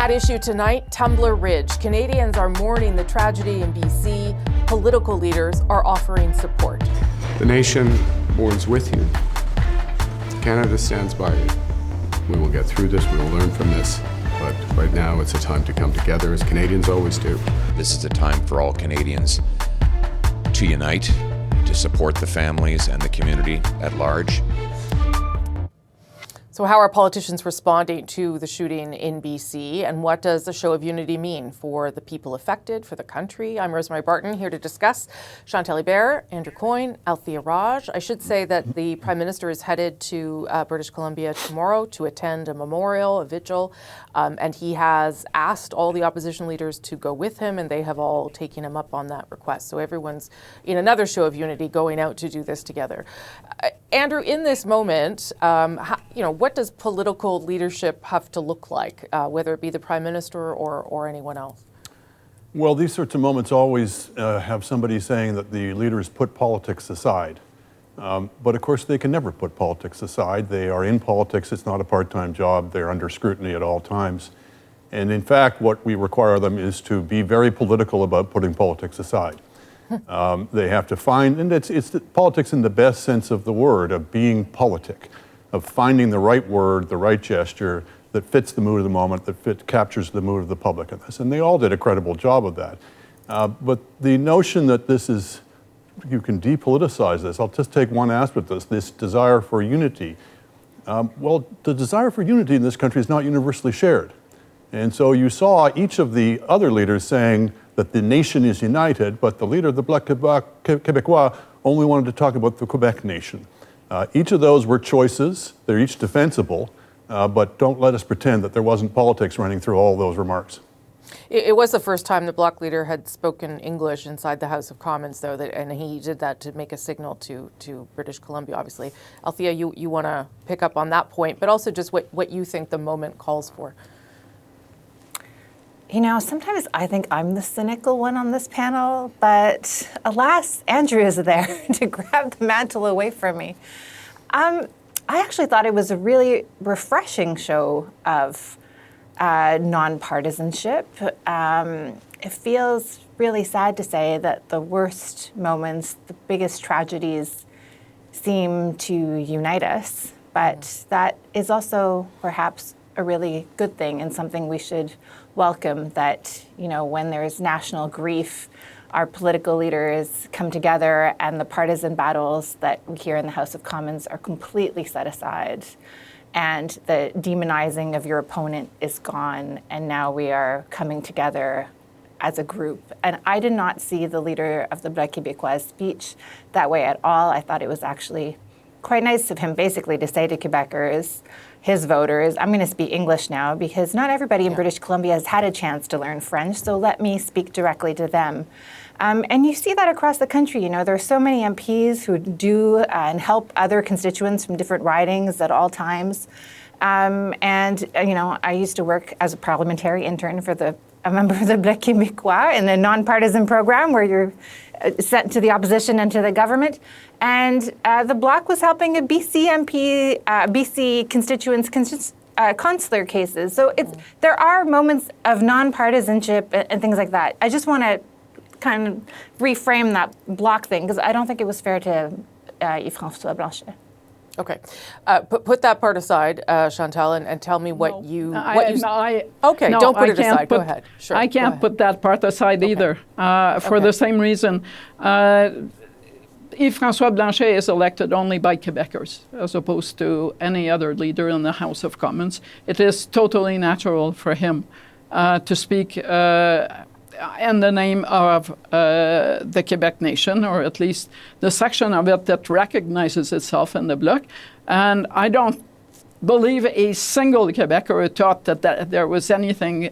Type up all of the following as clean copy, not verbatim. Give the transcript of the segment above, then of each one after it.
At issue tonight, Tumbler Ridge. Canadians are mourning the tragedy in BC. Political leaders are offering support. The nation mourns with you. Canada stands by you. We will get through this, we will learn from this, but right now it's a time to come together as Canadians always do. This is a time for all Canadians to unite, to support the families and the community at large. So how are politicians responding to the shooting in BC, and what does the show of unity mean for the people affected, for the country? I'm Rosemary Barton, here to discuss. Chantal Hebert, Andrew Coyne, Althia Raj. I should say that the Prime Minister is headed to British Columbia tomorrow to attend a memorial, a vigil, and he has asked all the opposition leaders to go with him, and they have all taken him up on that request. So everyone's in another show of unity going out to do this together. Andrew, in this moment, what does political leadership have to look like, whether it be the Prime Minister or anyone else? Well, these sorts of moments always have somebody saying that the leaders put politics aside. But of course, they can never put politics aside. They are in politics. It's not a part-time job. They're under scrutiny at all times. And in fact, what we require them is to be very political about putting politics aside. They have to find, and it's politics in the best sense of the word, of being politic, of finding the right word, the right gesture that fits the mood of the moment, that captures the mood of the public in this. And they all did a credible job of that. But the notion that this is, you can depoliticize this, I'll just take one aspect of this desire for unity. Well, the desire for unity in this country is not universally shared. And so you saw each of the other leaders saying that the nation is united, but the leader of the Bloc Québécois only wanted to talk about the Quebec nation. Each of those were choices. They're each defensible, but don't let us pretend that there wasn't politics running through all those remarks. It was the first time the Bloc leader had spoken English inside the House of Commons, though, and he did that to make a signal to British Columbia, obviously. Althia, you want to pick up on that point, but also just what you think the moment calls for. You know, sometimes I think I'm the cynical one on this panel, but alas, Andrew is there to grab the mantle away from me. I actually thought it was a really refreshing show of nonpartisanship. It feels really sad to say that the worst moments, the biggest tragedies seem to unite us, but that is also perhaps a really good thing and something we should welcome, that, you know, when there's national grief, our political leaders come together and the partisan battles that we hear in the House of Commons are completely set aside, and the demonizing of your opponent is gone, and now we are coming together as a group. And I did not see the leader of the Bloc Québécois speech that way at all. I thought it was actually quite nice of him basically to say to Quebecers, his voters, I'm going to speak English now because not everybody in British Columbia has had a chance to learn French, so let me speak directly to them. And you see that across the country. You know, there are so many MPs who do and help other constituents from different ridings at all times. I used to work as a parliamentary intern for a member of the Bloc Québécois in a nonpartisan program where you're sent to the opposition and to the government. And the Bloc was helping a BC MP, BC constituents, consular cases. So there are moments of nonpartisanship and things like that. I just want to kind of reframe that Bloc thing, because I don't think it was fair to Yves-François Blanchet. Okay, put that part aside, Chantal, and tell me what you. Don't put it aside. Go ahead. Sure. I can't put that part aside either, for the same reason. Yves-François Blanchet is elected only by Quebecers, as opposed to any other leader in the House of Commons. It is totally natural for him to speak in the name of the Quebec nation, or at least the section of it that recognizes itself in the Bloc. And I don't believe a single Quebecer thought that there was anything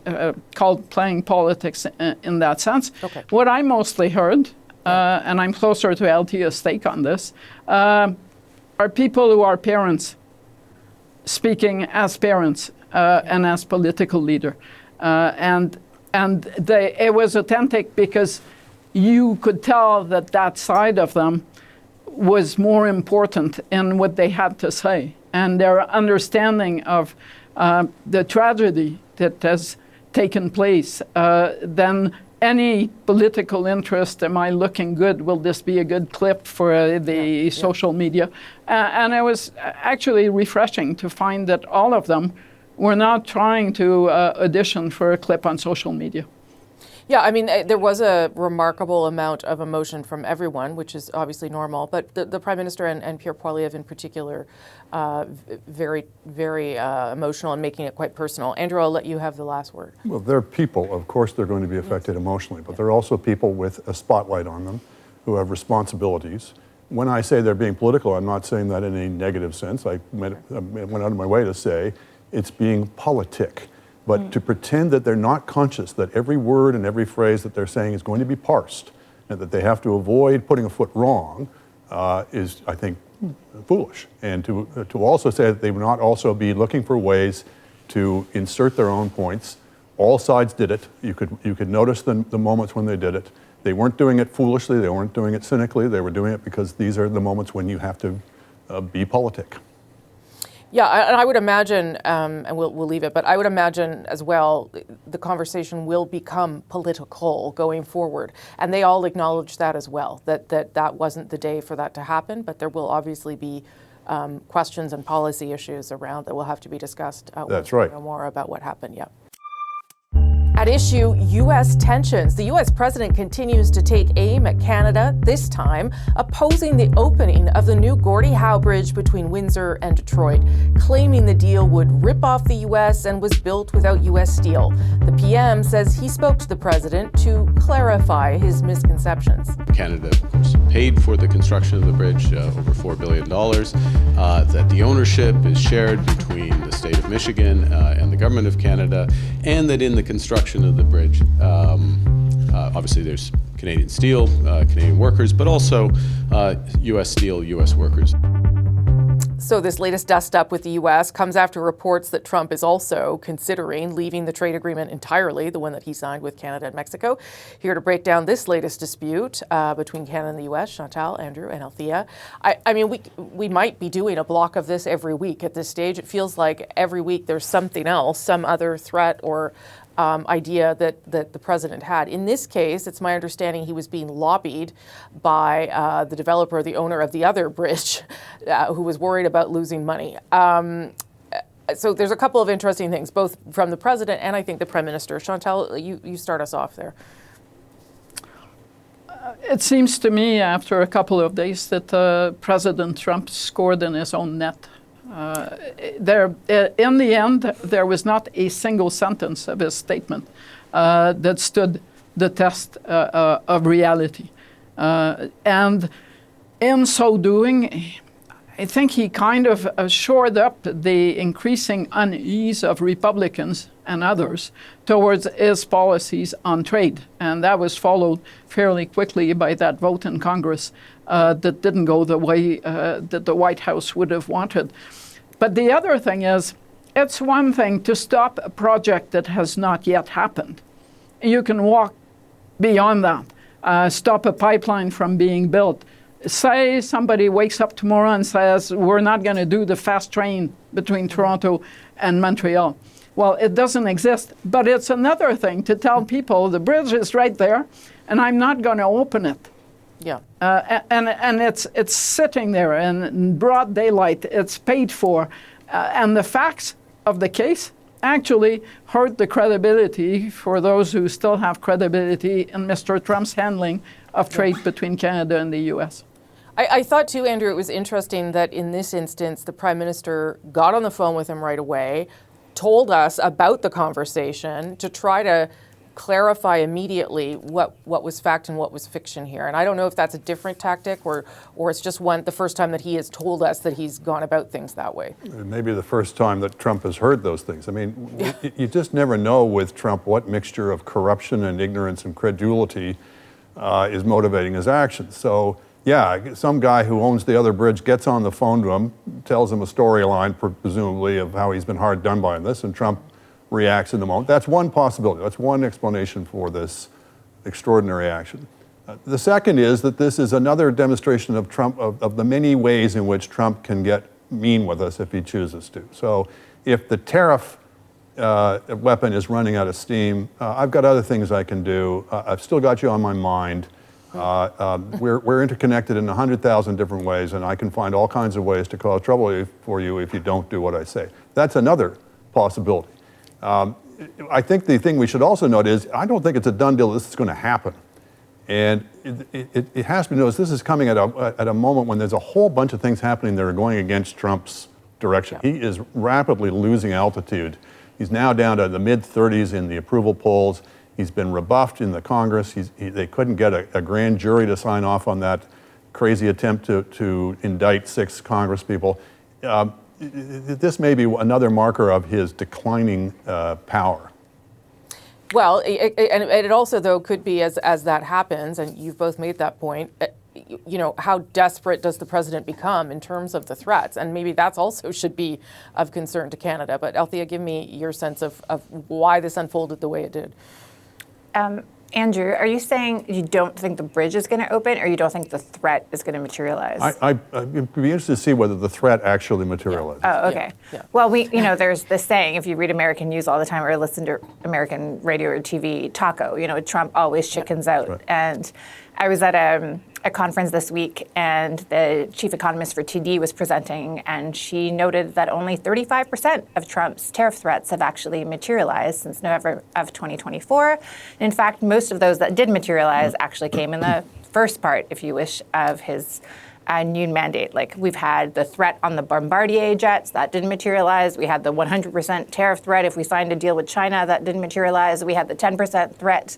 called playing politics in that sense. Okay. What I mostly heard, and I'm closer to Althia's take on this, are people who are parents speaking as parents and as political leader. And it was authentic because you could tell that side of them was more important in what they had to say, and their understanding of the tragedy that has taken place, then any political interest, am I looking good? Will this be a good clip for the social media? And it was actually refreshing to find that all of them were not trying to audition for a clip on social media. Yeah, I mean, there was a remarkable amount of emotion from everyone, which is obviously normal, but the Prime Minister and Pierre Poilievre in particular, very, very emotional and making it quite personal. Andrew, I'll let you have the last word. Well, they're people. Of course they're going to be affected emotionally, but they're also people with a spotlight on them who have responsibilities. When I say they're being political, I'm not saying that in a negative sense. I went out of my way to say it's being politic. But to pretend that they're not conscious that every word and every phrase that they're saying is going to be parsed and that they have to avoid putting a foot wrong is, I think, foolish. And to also say that they would not also be looking for ways to insert their own points. All sides did it. You could notice the moments when they did it. They weren't doing it foolishly. They weren't doing it cynically. They were doing it because these are the moments when you have to be politic. Yeah, and I would imagine, and we'll leave it, but I would imagine as well, the conversation will become political going forward. And they all acknowledge that as well, that wasn't the day for that to happen, but there will obviously be questions and policy issues around that will have to be discussed. That's right. More about what happened, yeah. At issue, U.S. tensions. The U.S. president continues to take aim at Canada, this time opposing the opening of the new Gordie Howe Bridge between Windsor and Detroit, claiming the deal would rip off the U.S. and was built without U.S. steel. The PM says he spoke to the president to clarify his misconceptions. Canada, of course, paid for the construction of the bridge, over $4 billion, that the ownership is shared between the state of Michigan and the government of Canada, and that in the construction of the bridge, obviously there's Canadian steel, Canadian workers, but also U.S. steel, U.S. workers. So this latest dust-up with the U.S. comes after reports that Trump is also considering leaving the trade agreement entirely, the one that he signed with Canada and Mexico. Here to break down this latest dispute between Canada and the U.S., Chantal, Andrew, and Althia. I mean, we might be doing a block of this every week at this stage. It feels like every week there's something else, some other threat or idea that the president had. In this case, it's my understanding he was being lobbied by the developer, the owner of the other bridge, who was worried about losing money. So there's a couple of interesting things, both from the president and I think the prime minister. Chantal, you start us off there. It seems to me after a couple of days that President Trump scored in his own net. In the end, there was not a single sentence of his statement that stood the test of reality. And in so doing, I think he kind of shored up the increasing unease of Republicans and others towards his policies on trade. And that was followed fairly quickly by that vote in Congress that didn't go the way that the White House would have wanted. But the other thing is, it's one thing to stop a project that has not yet happened. You can walk beyond that, stop a pipeline from being built. Say somebody wakes up tomorrow and says, we're not going to do the fast train between Toronto and Montreal. Well, it doesn't exist. But it's another thing to tell people the bridge is right there and I'm not going to open it. Yeah. And it's sitting there in broad daylight. It's paid for. And the facts of the case actually hurt the credibility for those who still have credibility in Mr. Trump's handling of trade between Canada and the U.S. I thought too, Andrew, it was interesting that in this instance, the Prime Minister got on the phone with him right away, told us about the conversation to try to clarify immediately what was fact and what was fiction here. And I don't know if that's a different tactic or it's just the first time that he has told us that he's gone about things that way. Maybe the first time that Trump has heard those things. I mean, you just never know with Trump what mixture of corruption and ignorance and credulity is motivating his actions. So, yeah, some guy who owns the other bridge gets on the phone to him, tells him a storyline, presumably, of how he's been hard done by in this, and Trump reacts in the moment. That's one possibility. That's one explanation for this extraordinary action. The second is that this is another demonstration of Trump, of the many ways in which Trump can get mean with us if he chooses to. So if the tariff weapon is running out of steam. I've got other things I can do. I've still got you on my mind. We're interconnected in 100,000 different ways, and I can find all kinds of ways to cause trouble for you if you don't do what I say. That's another possibility. I think the thing we should also note is I don't think it's a done deal that this is going to happen. And it has to be noticed this is coming at a moment when there's a whole bunch of things happening that are going against Trump's direction. Yeah. He is rapidly losing altitude. He's now down to the mid-30s in the approval polls. He's been rebuffed in the Congress. They couldn't get a grand jury to sign off on that crazy attempt to indict 6 congresspeople. This may be another marker of his declining power. Well, it also, though, could be as that happens, and you've both made that point, how desperate does the president become in terms of the threats? And maybe that's also should be of concern to Canada. But Althia, give me your sense of why this unfolded the way it did. Andrew, are you saying you don't think the bridge is going to open, or you don't think the threat is going to materialize? I'd be interested to see whether the threat actually materializes. Yeah. Oh, okay. Yeah. Well, there's this saying, if you read American news all the time or listen to American radio or TV, taco, Trump always chickens out. Right. And I was at a conference this week, and the chief economist for TD was presenting, and she noted that only 35% of Trump's tariff threats have actually materialized since November of 2024. In fact, most of those that did materialize actually came in the first part, if you wish, of his new mandate. Like, we've had the threat on the Bombardier jets, that didn't materialize. We had the 100% tariff threat if we signed a deal with China, that didn't materialize. We had the 10% threat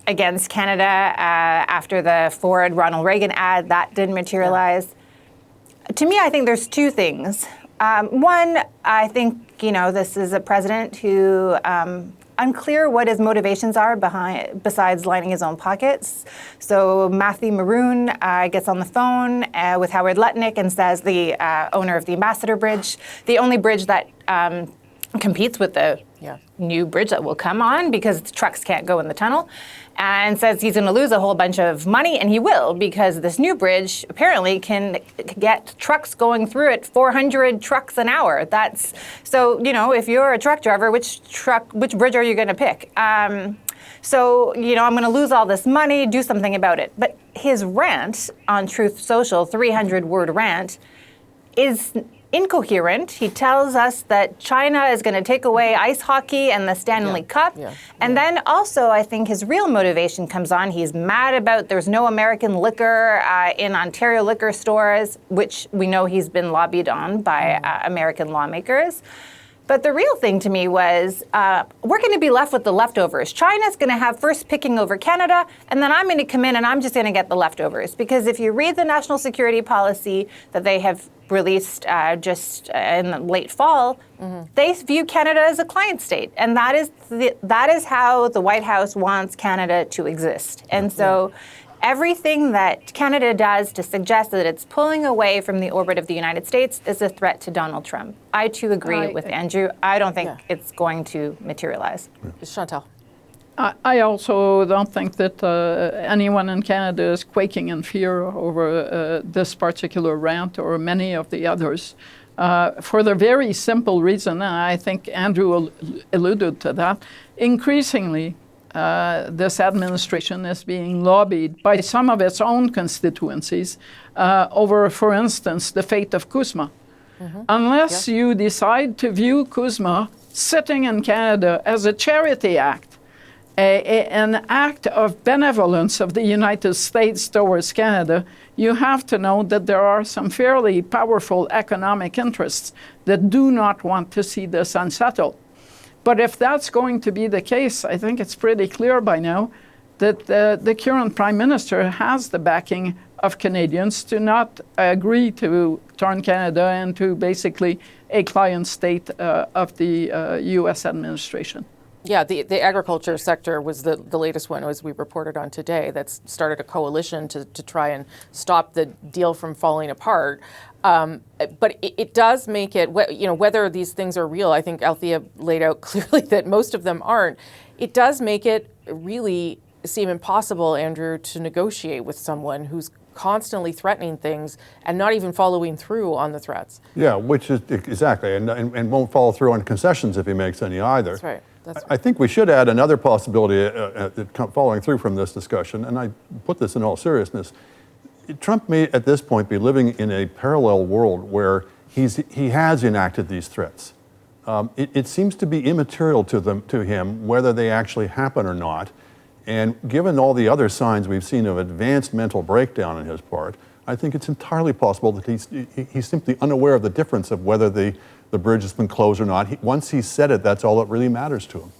against Canada after the Ford Ronald Reagan ad, that didn't materialize. Yeah. To me, I think there's 2 things. One, I think, this is a president who unclear what his motivations are besides lining his own pockets. So Matthew Maroon gets on the phone with Howard Lutnick and says, the owner of the Ambassador Bridge, the only bridge that competes with the new bridge that will come on because the trucks can't go in the tunnel, and says he's going to lose a whole bunch of money, and he will, because this new bridge apparently can get trucks going through it 400 trucks an hour. That's so, if you're a truck driver, which bridge are you going to pick? So, I'm going to lose all this money, do something about it. But his rant on Truth Social, 300-word rant, is incoherent. He tells us that China is going to take away ice hockey and the Stanley Cup. Yeah. And then also, I think his real motivation comes on. He's mad about there's no American liquor in Ontario liquor stores, which we know he's been lobbied on by American lawmakers. But the real thing to me was we're going to be left with the leftovers. China's going to have first picking over Canada, and then I'm going to come in and I'm just going to get the leftovers. Because if you read the national security policy that they have released just in the late fall, they view Canada as a client state. And that is how the White House wants Canada to exist. And so everything that Canada does to suggest that it's pulling away from the orbit of the United States is a threat to Donald Trump. I, too, agree with Andrew. I don't think it's going to materialize. Chantal. I also don't think that anyone in Canada is quaking in fear over this particular rant or many of the others. For the very simple reason, and I think Andrew alluded to that, increasingly this administration is being lobbied by some of its own constituencies over, for instance, the fate of CUSMA. Unless you decide to view CUSMA sitting in Canada as a charity act, an act of benevolence of the United States towards Canada, you have to know that there are some fairly powerful economic interests that do not want to see this unsettled. But if that's going to be the case, I think it's pretty clear by now that the current Prime Minister has the backing of Canadians to not agree to turn Canada into basically a client state of the U.S. administration. Yeah, the agriculture sector was the latest one, as we reported on today, that's started a coalition to try and stop the deal from falling apart. But it does make it, whether these things are real, I think Althia laid out clearly that most of them aren't. It does make it really seem impossible, Andrew, to negotiate with someone who's constantly threatening things and not even following through on the threats. Yeah, which is exactly, and won't follow through on concessions if he makes any either. That's right. That's I think we should add another possibility following through from this discussion, and I put this in all seriousness. Trump may at this point be living in a parallel world where he has enacted these threats. It seems to be immaterial to him whether they actually happen or not. And given all the other signs we've seen of advanced mental breakdown on his part, I think it's entirely possible that he's simply unaware of the difference of whether the bridge has been closed or not. Once he's said it, that's all that really matters to him.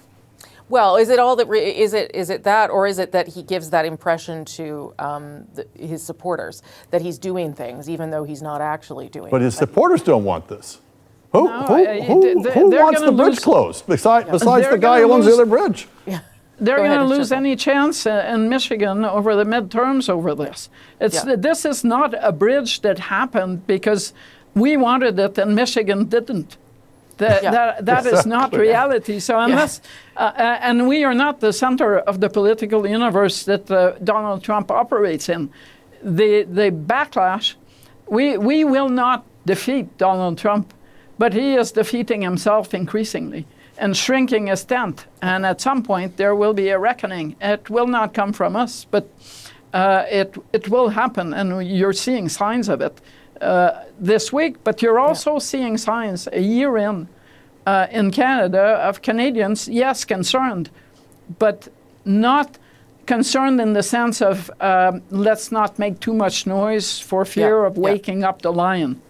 Well, is it all that? Is it that, or is it that he gives that impression to his supporters that he's doing things, even though he's not actually doing? But his things? supporters don't want this. Who they're wants the bridge closed besides the guy who owns the other bridge? Yeah. They're going to lose Chantal. any chance in Michigan over the midterms over this. This is not a bridge that happened because we wanted it and Michigan didn't. That is not reality. So unless, and we are not the center of the political universe that Donald Trump operates in. The backlash, we will not defeat Donald Trump, but he is defeating himself increasingly and shrinking his tent. And at some point, there will be a reckoning. It will not come from us, but it will happen, and you're seeing signs of it this week. But you're also seeing signs a year in Canada of Canadians, yes, concerned, but not concerned in the sense of let's not make too much noise for fear of waking up the lion.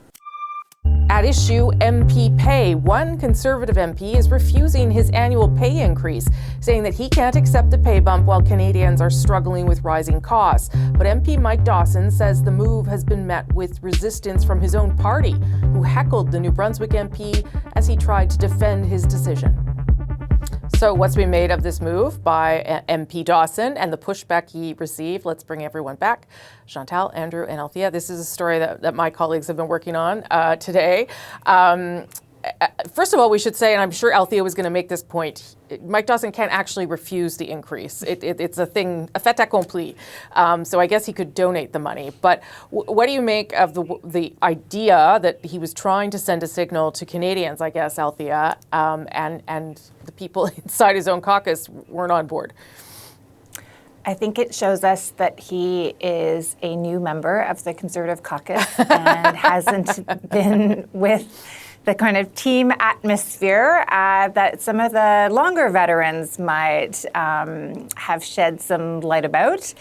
At issue, MP pay. One Conservative MP is refusing his annual pay increase, saying that he can't accept the pay bump while Canadians are struggling with rising costs. But MP Mike Dawson says the move has been met with resistance from his own party, who heckled the New Brunswick MP as he tried to defend his decision. So what's been made of this move by MP Dawson and the pushback he received? Let's bring everyone back. Chantal, Andrew, and Althia, this is a story that my colleagues have been working on today. First of all, we should say, and I'm sure Althia was going to make this point, Mike Dawson can't actually refuse the increase. It's a thing, a fait accompli. So I guess he could donate the money. But what do you make of the idea that he was trying to send a signal to Canadians, I guess, Althia, and the people inside his own caucus weren't on board? I think it shows us that he is a new member of the Conservative caucus and hasn't been with the kind of team atmosphere that some of the longer veterans might have shed some light about.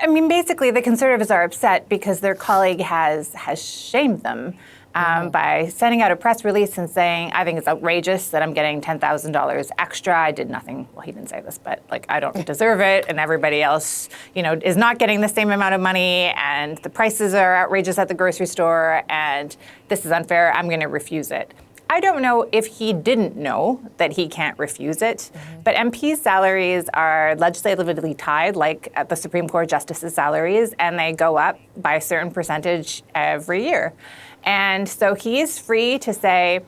I mean, basically, the Conservatives are upset because their colleague has shamed them by sending out a press release and saying, I think it's outrageous that I'm getting $10,000 extra. I did nothing. Well, he didn't say this, but like, I don't deserve it. And everybody else, is not getting the same amount of money. And the prices are outrageous at the grocery store. And this is unfair. I'm going to refuse it. I don't know if he didn't know that he can't refuse it, but MPs' salaries are legislatively tied, like the Supreme Court justices' salaries, and they go up by a certain percentage every year. And so he is free to say,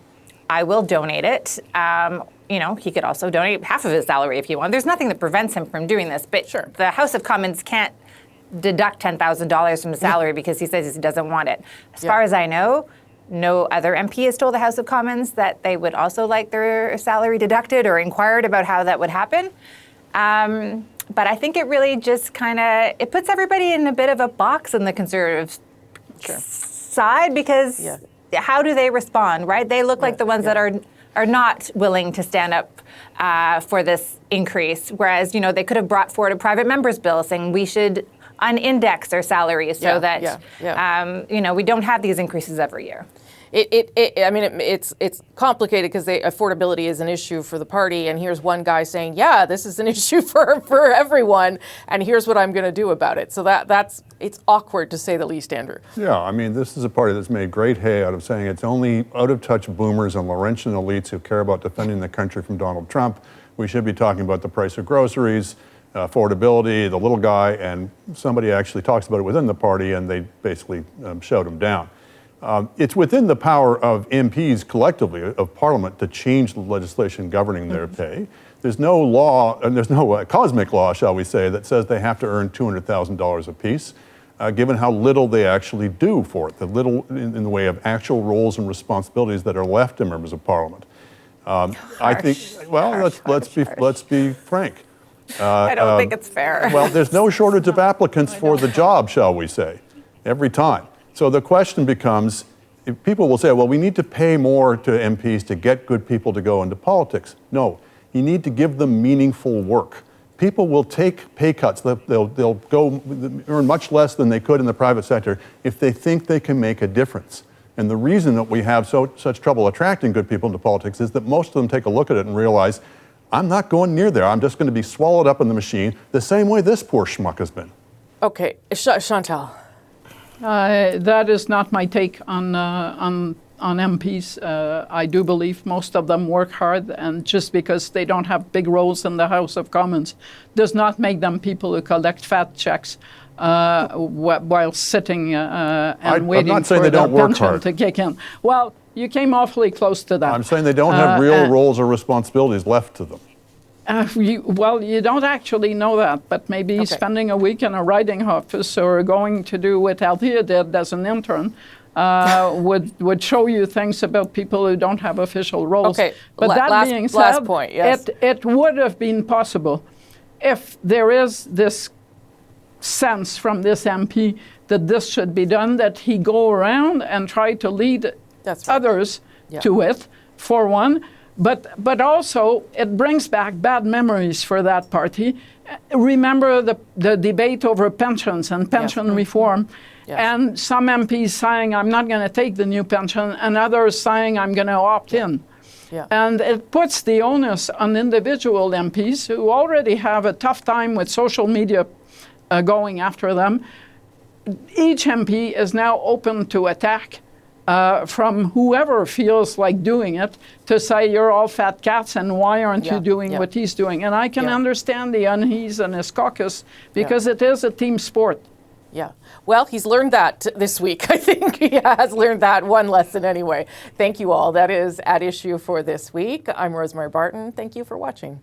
I will donate it. He could also donate half of his salary if he wants. There's nothing that prevents him from doing this, but the House of Commons can't deduct $10,000 from his salary because he says he doesn't want it. As far as I know, no other MP has told the House of Commons that they would also like their salary deducted or inquired about how that would happen. But I think it really just it puts everybody in a bit of a box in the Conservative side because how do they respond, right? They look like the ones that are not willing to stand up for this increase, whereas, they could have brought forward a private member's bill saying we should unindex our salaries so that we don't have these increases every year. It's complicated because affordability is an issue for the party, and here's one guy saying, this is an issue for everyone, and here's what I'm going to do about it. So it's awkward to say the least, Andrew. Yeah, this is a party that's made great hay out of saying it's only out-of-touch boomers and Laurentian elites who care about defending the country from Donald Trump. We should be talking about the price of groceries, affordability, the little guy, and somebody actually talks about it within the party, and they basically shout him down. It's within the power of MPs collectively, of Parliament, to change the legislation governing their pay. There's no law, and there's no cosmic law, shall we say, that says they have to earn $200,000 apiece. given how little they actually do for it, the little in the way of actual roles and responsibilities that are left to members of Parliament. I think, well, let's be frank. I don't think it's fair. Well, there's no shortage of applicants for the job, shall we say, every time. So the question becomes, if people will say, well, we need to pay more to MPs to get good people to go into politics. No, you need to give them meaningful work. People will take pay cuts. They'll go earn much less than they could in the private sector if they think they can make a difference. And the reason that we have such trouble attracting good people into politics is that most of them take a look at it and realize, I'm not going near there. I'm just going to be swallowed up in the machine the same way this poor schmuck has been. Okay, Chantal. That is not my take on MPs. I do believe most of them work hard, and just because they don't have big roles in the House of Commons does not make them people who collect fat checks while sitting and waiting for their pension to kick in. Well, you came awfully close to that. I'm saying they don't have real roles or responsibilities left to them. You don't actually know that, but maybe spending a week in a writing office or going to do what Althea did as an intern would show you things about people who don't have official roles. Okay, but that being said, last point, yes. it would have been possible if there is this sense from this MP that this should be done, that he go around and try to lead others to it, for one. But also, it brings back bad memories for that party. Remember the debate over pensions and pension reform, and some MPs saying, I'm not going to take the new pension, and others saying, I'm going to opt in. Yeah. And it puts the onus on individual MPs who already have a tough time with social media going after them. Each MP is now open to attack from whoever feels like doing it, to say you're all fat cats and why aren't you doing what he's doing. And I can understand the unease in his caucus because it is a team sport. Yeah. Well, he's learned that this week. I think he has learned that one lesson anyway. Thank you all. That is At Issue for this week. I'm Rosemary Barton. Thank you for watching.